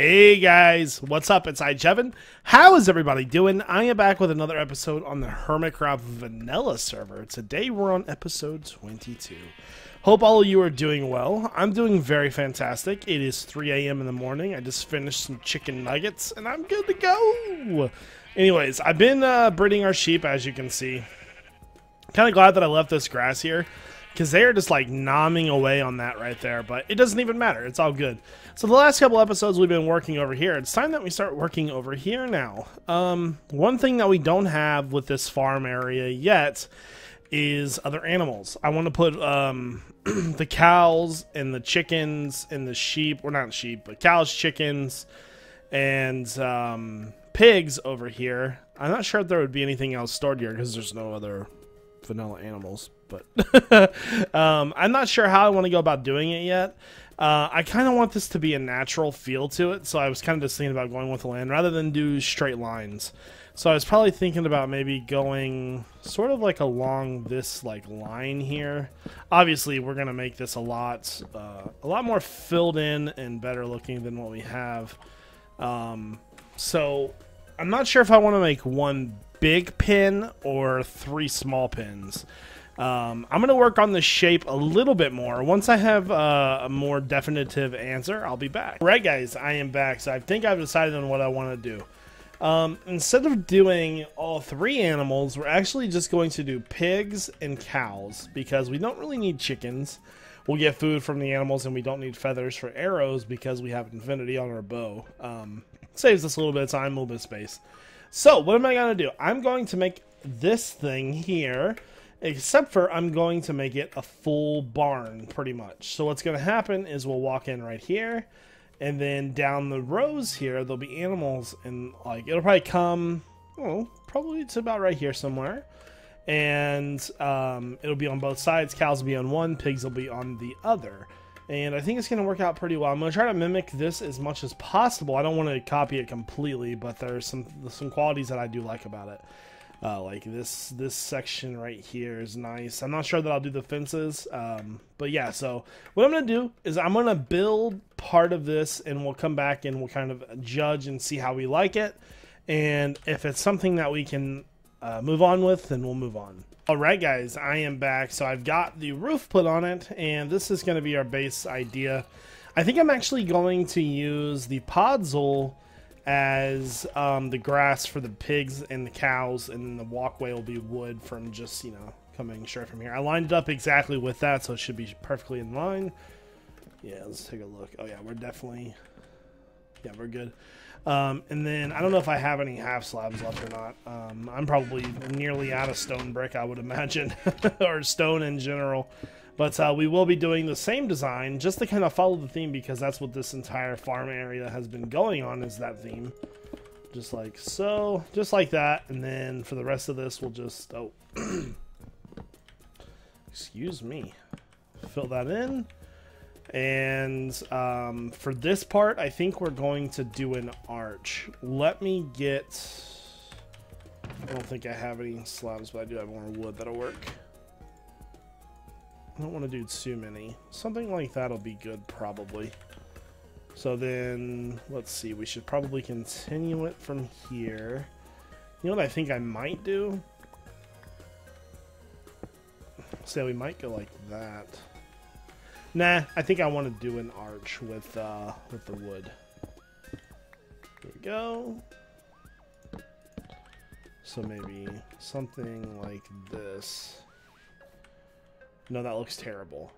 Hey guys, what's up? It's iJevin. How is everybody doing? I am back with another episode on the Hermitcraft vanilla server. Today we're on episode 22. Hope all of you are doing well. I'm doing very fantastic. It is 3 a.m. in the morning. I just finished some chicken nuggets and I'm good to go. Anyways, I've been breeding our sheep, as you can see. Kind of glad that I left this grass here, because they're just like nomming away on that right there, but it doesn't even matter. It's all good. So the last couple episodes we've been working over here. It's time that we start working over here now. One thing that we don't have with this farm area yet is other animals. I want to put the cows and the chickens and the sheep, or not sheep, but cows, chickens, and pigs over here. I'm not sure if there would be anything else stored here because there's no other vanilla animals, but I'm not sure how I want to go about doing it yet. I kind of want this to be a natural feel to it, so I was kind of just thinking about going with the land rather than do straight lines. So I was probably thinking about maybe going sort of like along this like line here. Obviously we're gonna make this a lot more filled in and better looking than what we have. So I'm not sure if I want to make one big pin or 3 small pins. I'm going to work on the shape a little bit more. Once I have a more definitive answer, I'll be back. Alright guys, I am back. So I think I've decided on what I want to do. Instead of doing all 3 animals, we're actually just going to do pigs and cows, because we don't really need chickens. We'll get food from the animals, and we don't need feathers for arrows because we have infinity on our bow. Saves us a little bit of time, a little bit of space. So, what am I going to do? I'm going to make this thing here, except for I'm going to make it a full barn, pretty much. So what's going to happen is we'll walk in right here, and then down the rows here, there'll be animals, and like it'll probably come, probably to about right here somewhere. And it'll be on both sides. Cows will be on one, pigs will be on the other. And I think it's going to work out pretty well. I'm going to try to mimic this as much as possible. I don't want to copy it completely, but there's some qualities that I do like about it. Like this section right here is nice. I'm not sure that I'll do the fences, but yeah. So what I'm going to do is I'm going to build part of this, and we'll come back and we'll kind of judge and see how we like it. And if it's something that we can move on with, then we'll move on. Alright guys, I am back. So I've got the roof put on it, and this is going to be our base idea. I think I'm actually going to use the podzol as the grass for the pigs and the cows, and then the walkway will be wood from just, coming straight from here. I lined it up exactly with that, so it should be perfectly in line. Yeah, let's take a look. Oh yeah, we're definitely, yeah, we're good. And then I don't know if I have any half slabs left or not. I'm probably nearly out of stone brick, I would imagine, or stone in general. But we will be doing the same design just to kind of follow the theme, because that's what this entire farm area has been going on, is that theme. Just like so, just like that. And then for the rest of this, we'll just, excuse me, fill that in. And for this part, I think we're going to do an arch. Let me get, I don't think I have any slabs, but I do have more wood that'll work. I don't want to do too many. Something like that'll be good, probably. So then, let's see, we should probably continue it from here. You know what I think I might do? So we might go like that. Nah, I think I want to do an arch with the wood. Here we go. So maybe something like this. No, that looks terrible.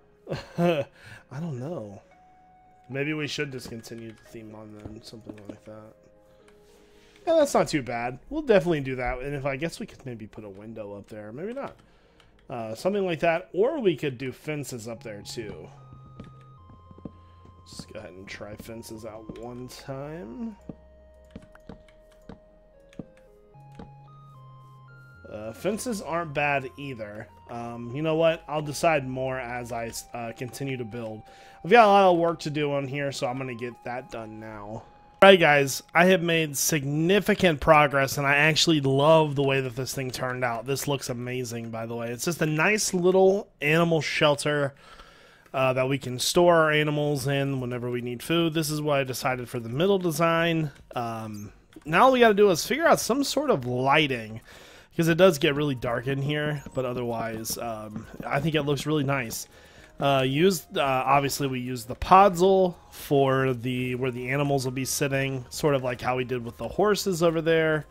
I don't know. Maybe we should just continue the theme on then, something like that. Yeah, that's not too bad. We'll definitely do that. And if I guess we could maybe put a window up there, maybe not. Something like that, or we could do fences up there too. Let's go ahead and try fences out one time. Fences aren't bad either. You know what? I'll decide more as I continue to build. I've got a lot of work to do on here, so I'm going to get that done now. Alright guys, I have made significant progress, and I actually love the way that this thing turned out. This looks amazing, by the way. It's just a nice little animal shelter. that we can store our animals in whenever we need food. This is what I decided for the middle design. Now all we got to do is figure out some sort of lighting, because it does get really dark in here, but otherwise I think it looks really nice. Obviously we use the podzol for where the animals will be sitting, sort of like how we did with the horses over there.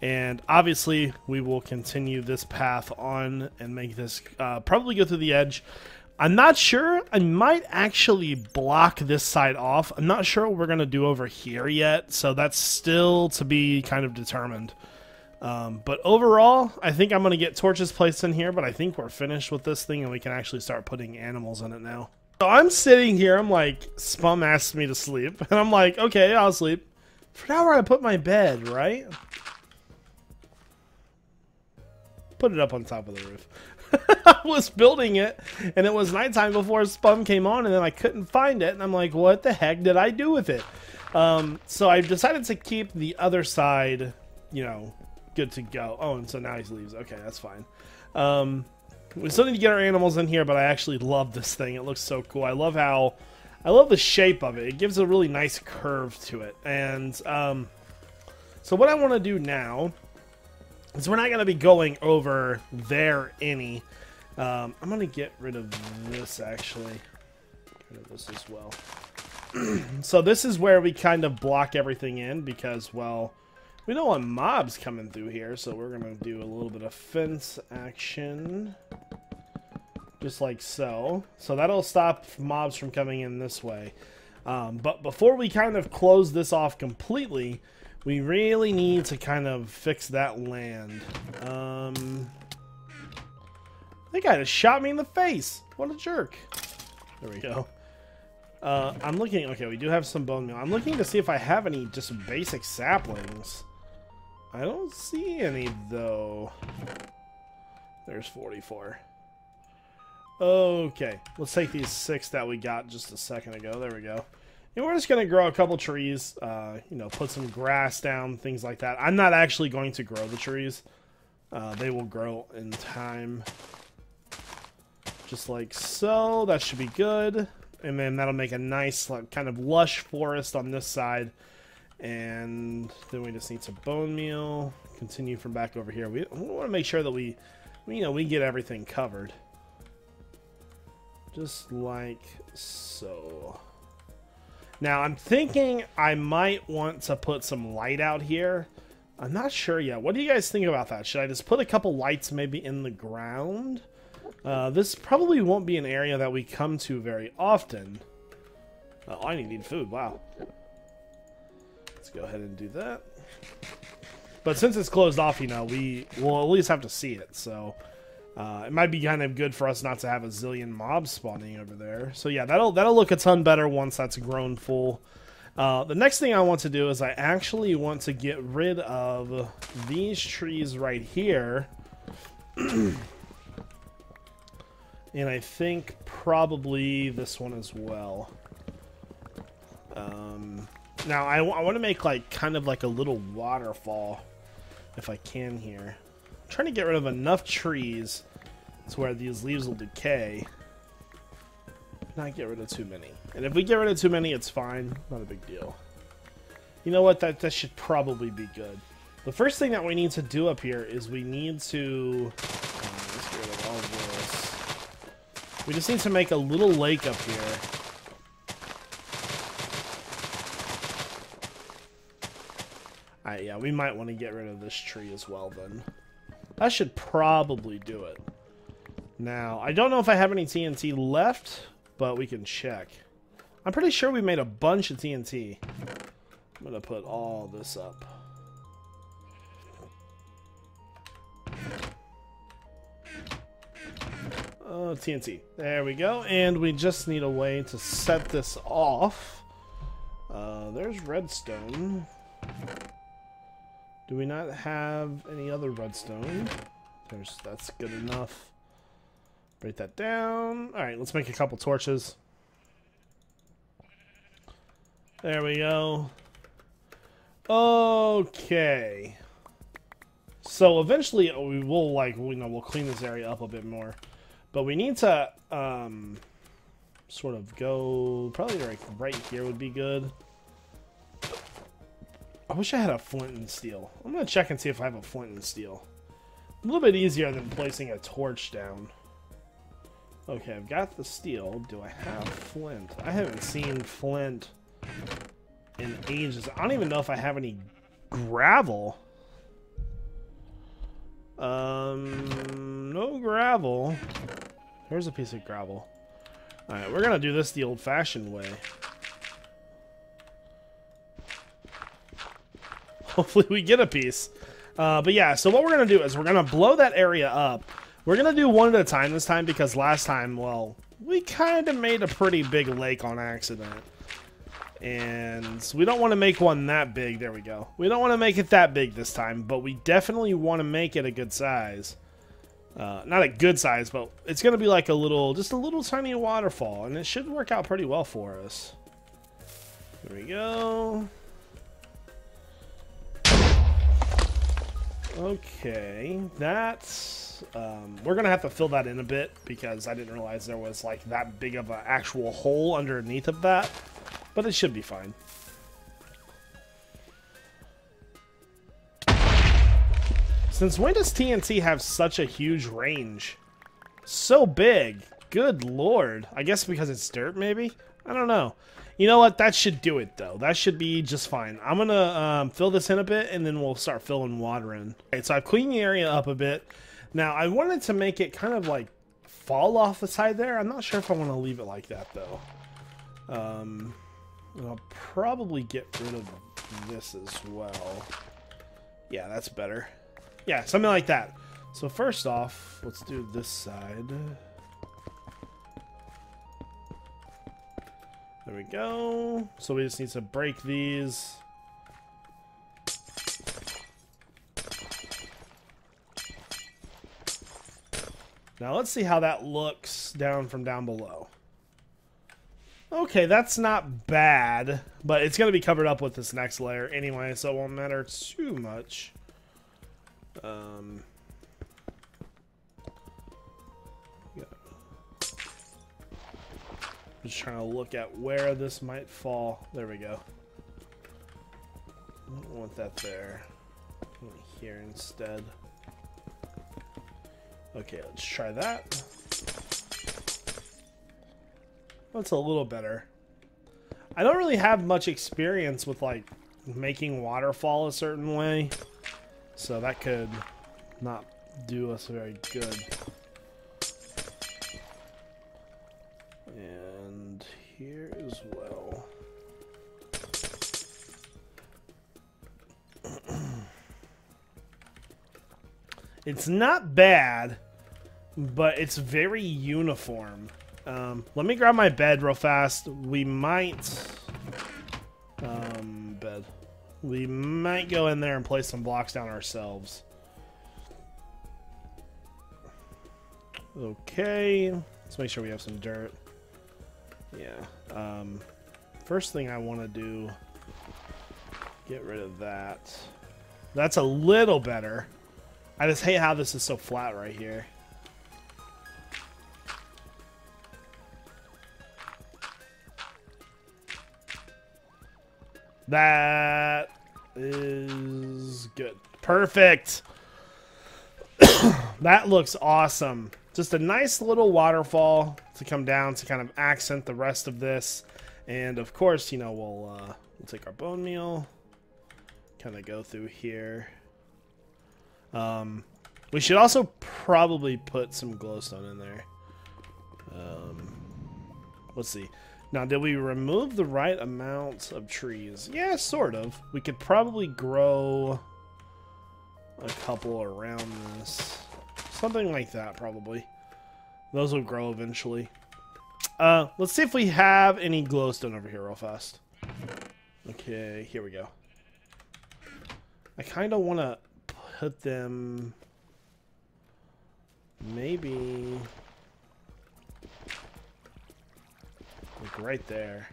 And obviously we will continue this path on and make this probably go through the edge. I'm not sure. I might actually block this side off. I'm not sure what we're going to do over here yet, so that's still to be kind of determined. But overall, I think I'm going to get torches placed in here, but I think we're finished with this thing and we can actually start putting animals in it now. So I'm sitting here, I'm like, Spum asked me to sleep, and I'm like, okay, I'll sleep. Forgot where I put my bed, right? Put it up on top of the roof. I was building it, and it was nighttime before Spum came on, and then I couldn't find it, and I'm like, what the heck did I do with it? So I decided to keep the other side, you know, good to go. Oh, and so now he leaves. Okay, that's fine. We still need to get our animals in here, but I actually love this thing. It looks so cool. I love the shape of it. It gives a really nice curve to it. And so what I want to do now is we're not going to be going over there any. I'm going to get rid of this, actually. Get rid of this as well. So this is where we kind of block everything in because, well, we don't want mobs coming through here, so we're going to do a little bit of fence action. Just like so. So that'll stop mobs from coming in this way. But before we kind of close this off completely, we really need to kind of fix that land. That guy just shot me in the face. What a jerk. There we go. I'm looking... Okay, we do have some bone meal. I'm looking to see if I have any just basic saplings. I don't see any, though. There's 44. Okay, let's take these 6 that we got just a second ago. There we go. And we're just going to grow a couple trees, you know, put some grass down, things like that. I'm not actually going to grow the trees. They will grow in time. Just like so. That should be good. And then that'll make a nice, like, kind of lush forest on this side. And then we just need some bone meal. Continue from back over here. We want to make sure that we get everything covered. Just like so. Now, I'm thinking I might want to put some light out here. I'm not sure yet. What do you guys think about that? Should I just put a couple lights maybe in the ground? This probably won't be an area that we come to very often. Oh, I need food. Wow. Let's go ahead and do that. But since it's closed off, you know, we will at least have to see it. So it might be kind of good for us not to have a zillion mobs spawning over there. So yeah, that'll look a ton better once that's grown full. The next thing I want to do is I actually want to get rid of these trees right here. And I think probably this one as well. Now I want to make like kind of like a little waterfall if I can here. I'm trying to get rid of enough trees to where these leaves will decay. Not get rid of too many. And if we get rid of too many, it's fine. Not a big deal. You know what? That should probably be good. The first thing that we need to do up here is we need to... let's get rid of all of this. We just need to make a little lake up here. Yeah, we might want to get rid of this tree as well then. That should probably do it. Now, I don't know if I have any TNT left, but we can check. I'm pretty sure we made a bunch of TNT. I'm going to put all this up. TNT. There we go. And we just need a way to set this off. There's redstone. Do we not have any other redstone? That's good enough. Break that down. Alright, let's make a couple torches. There we go. Okay. So eventually we will we'll clean this area up a bit more. But we need to sort of go, probably like right here would be good. I wish I had a flint and steel. I'm gonna check and see if I have a flint and steel. A little bit easier than placing a torch down. Okay, I've got the steel. Do I have flint? I haven't seen flint in ages. I don't even know if I have any gravel. No gravel. Here's a piece of gravel. Alright, we're gonna do this the old-fashioned way. Hopefully we get a piece. But yeah, so what we're gonna do is we're gonna blow that area up. We're gonna do one at a time this time because last time, well, we kind of made a pretty big lake on accident. And we don't want to make one that big. There we go. We don't want to make it that big this time, but we definitely want to make it a good size. Not a good size, but it's going to be like a little, just a little tiny waterfall, and it should work out pretty well for us. There we go. Okay, that's, we're going to have to fill that in a bit because I didn't realize there was like that big of an actual hole underneath of that. But it should be fine. Since when does TNT have such a huge range? So big. Good lord. I guess because it's dirt, maybe? I don't know. You know what? That should do it, though. That should be just fine. I'm going to fill this in a bit, and then we'll start filling water in. Okay, so I've cleaned the area up a bit. Now, I wanted to make it kind of like fall off the side there. I'm not sure if I want to leave it like that, though. I'll probably get rid of this as well. Yeah, that's better. Yeah, something like that. So first off, let's do this side. There we go. So we just need to break these. Now let's see how that looks down from down below. Okay, that's not bad, but it's going to be covered up with this next layer anyway, so it won't matter too much. Just trying to look at where this might fall. There we go. I don't want that there. I want it here instead. Okay, let's try that. That's a little better. I don't really have much experience with like making waterfall a certain way, so that could not do us very good. And here as well. It's not bad, but it's very uniform. Let me grab my bed real fast. We might we might go in there and place some blocks down ourselves. Okay, let's make sure we have some dirt. Yeah. First thing I want to do, get rid of that. That's a little better. I just hate how this is so flat right here. That is good. Perfect. That looks awesome. Just a nice little waterfall to come down to kind of accent the rest of this. And of course, you know, we'll take our bone meal, kind of go through here. We should also probably put some glowstone in there. Let's see. Now, did we remove the right amount of trees? Yeah, sort of. We could probably grow a couple around this. Something like that, probably. Those will grow eventually. Let's see if we have any glowstone over here real fast. Okay, here we go. I kind of want to put them maybe like right there.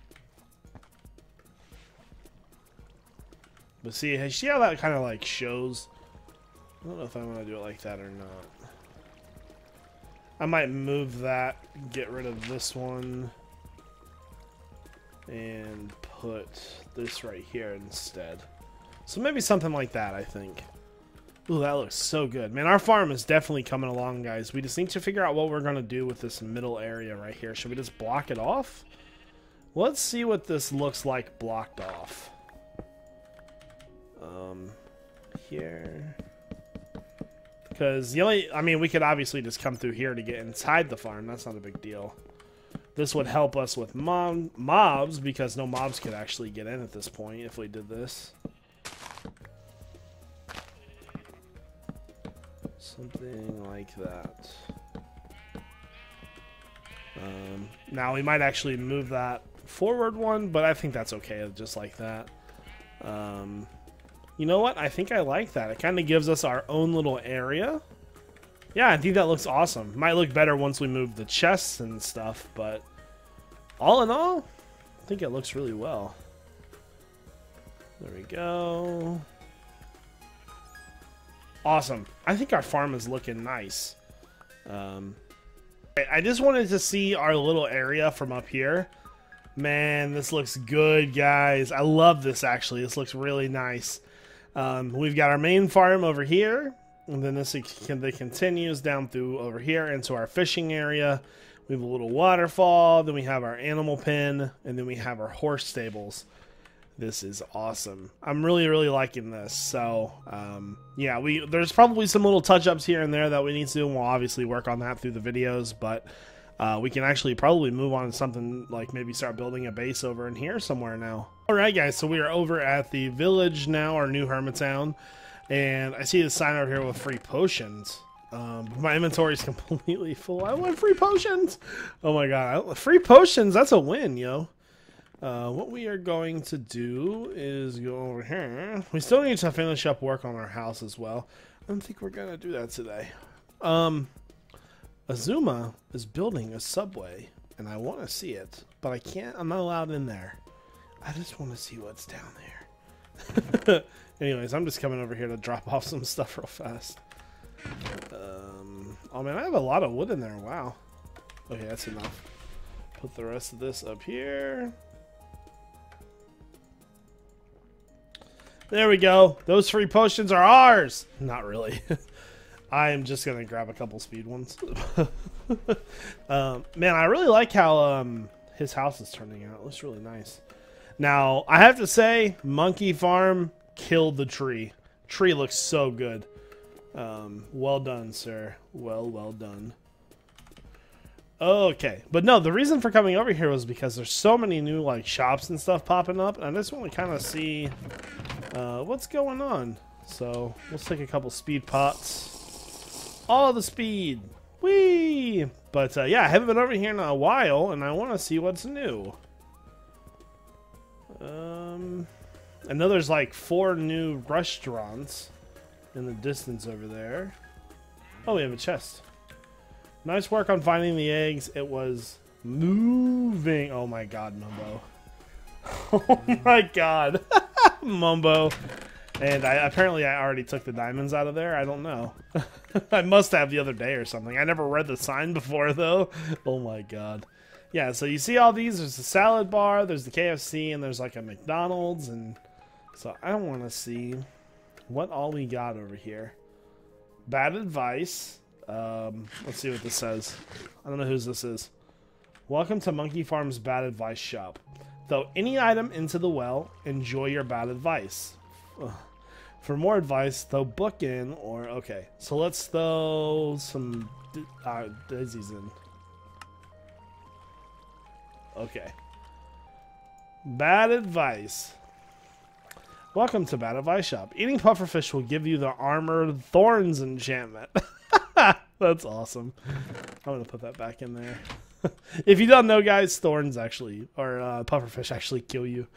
But see how that kind of like shows? I don't know if I want to do it like that or not. I might move that, get rid of this one. and put this right here instead. So maybe something like that, I think. Ooh, that looks so good. Man, our farm is definitely coming along, guys. We just need to figure out what we're going to do with this middle area right here. Should we just block it off? Let's see what this looks like blocked off. Here. Because the only... I mean, we could obviously just come through here to get inside the farm. That's not a big deal. This would help us with mobs, because no mobs could actually get in at this point if we did this. Something like that. Now we might actually move that forward one, but I think that's okay just like that. You know what? I think I like that. It kind of gives us our own little area. Yeah, I think that looks awesome. Might look better once we move the chests and stuff, but all in all, I think it looks really well. There we go. Awesome. I think our farm is looking nice. I just wanted to see our little area from up here. Man, this looks good, guys. I love this, actually. This looks really nice. We've got our main farm over here, and then this continues down through over here into our fishing area. We have a little waterfall, then we have our animal pen, and then we have our horse stables. This is awesome. I'm really, really liking this. So, yeah, there's probably some little touch-ups here and there that we need to do, and we'll obviously work on that through the videos, but we can actually probably move on to something like maybe start building a base over in here somewhere now. Alright, guys, so we are over at the village now, our new hermit town, and I see the sign over here with free potions. My inventory is completely full. I want free potions! Oh my god, free potions, that's a win, yo. What we are going to do is go over here. We still need to finish up work on our house as well. I don't think we're going to do that today. Azuma is building a subway, and I want to see it, but I can't. I'm not allowed in there. I just want to see what's down there. Anyways, I'm just coming over here to drop off some stuff real fast. Oh man, I have a lot of wood in there. Wow. Okay, that's enough. Put the rest of this up here. There we go. Those free potions are ours. Not really. I am just going to grab a couple speed ones. Man, I really like how his house is turning out. It looks really nice. Now, I have to say, Monkey Farm killed the tree. Tree looks so good. Well done, sir. Well done. Okay, but no, the reason for coming over here was because there's so many new like shops and stuff popping up, and I just want to kind of see what's going on. So let's take a couple speed pots. All the speed, whee! But yeah, I haven't been over here in a while, and I want to see what's new. I know there's like 4 new restaurants in the distance over there. Oh, we have a chest. Nice work on finding the eggs. It was moving. Oh my god, Mumbo. Oh my god. Mumbo. And apparently I already took the diamonds out of there. I don't know. I must have the other day or something. I never read the sign before though. Oh my god. Yeah, so you see all these. There's the salad bar, there's the KFC, and there's like a McDonald's. And so I want to see what all we got over here. Bad advice. Let's see what this says. I don't know whose this is. Welcome to Monkey Farm's bad advice shop. Throw any item into the well. Enjoy your bad advice. For more advice, throw book in or... Okay, so let's throw some daisies in. Okay. Bad advice. Welcome to Bad Advice Shop. Eating pufferfish will give you the Armored Thorns enchantment. That's awesome. I'm going to put that back in there. If you don't know, guys, thorns actually, or pufferfish actually kill you.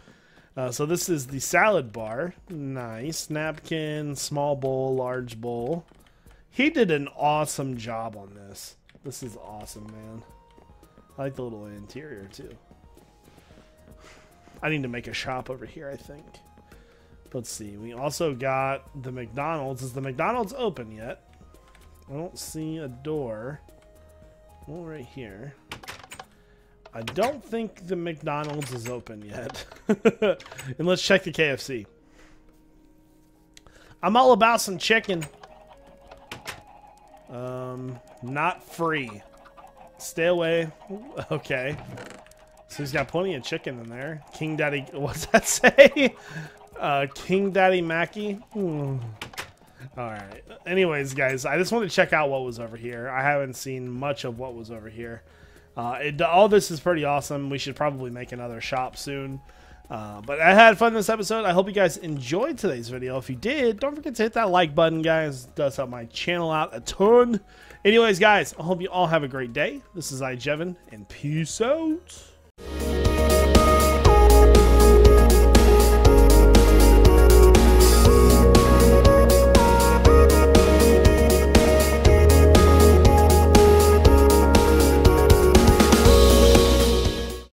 So this is the salad bar. Nice. Napkin, small bowl, large bowl. He did an awesome job on this. This is awesome, man. I like the little interior, too. I need to make a shop over here, I think. Let's see. We also got the McDonald's. Is the McDonald's open yet? I don't see a door. Well, right here. I don't think the McDonald's is open yet. And let's check the KFC. I'm all about some chicken. Not free. Stay away. Okay. So he's got plenty of chicken in there. King Daddy, what's that say? King Daddy Mackie. Alright. Anyways, guys, I just wanted to check out what was over here. I haven't seen much of what was over here. All this is pretty awesome. We should probably make another shop soon. But I had fun this episode. I hope you guys enjoyed today's video. If you did, don't forget to hit that like button, guys. It does help my channel out a ton. Anyways, guys, I hope you all have a great day. This is iJevin, and peace out.